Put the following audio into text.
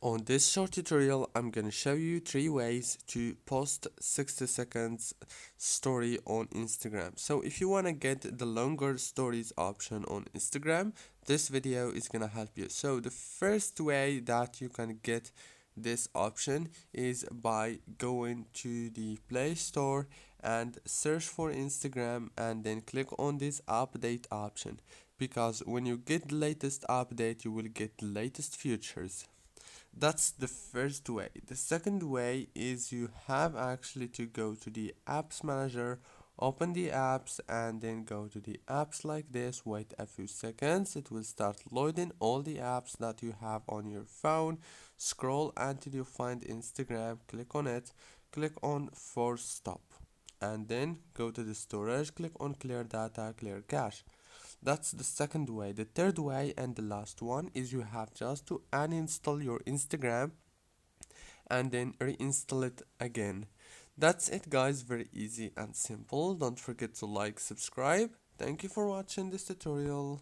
On this short tutorial, I'm gonna show you 3 ways to post 60 seconds story on Instagram. So if you wanna get the longer stories option on Instagram, this video is gonna help you. So the first way that you can get this option is by going to the Play Store and search for Instagram and then click on this update option, because when you get the latest update you will get the latest features. That's the first way. The second way is you have actually to go to the apps manager, open the apps, and then go to the apps like this. Wait a few seconds, it will start loading all the apps that you have on your phone. Scroll until you find Instagram, click on it, click on force stop, and then go to the storage, click on clear data, clear cache. That's the second way. The third way and the last one is you have just to uninstall your Instagram and then reinstall it again. That's it, guys. Very easy and simple. Don't forget to like, subscribe. Thank you for watching this tutorial.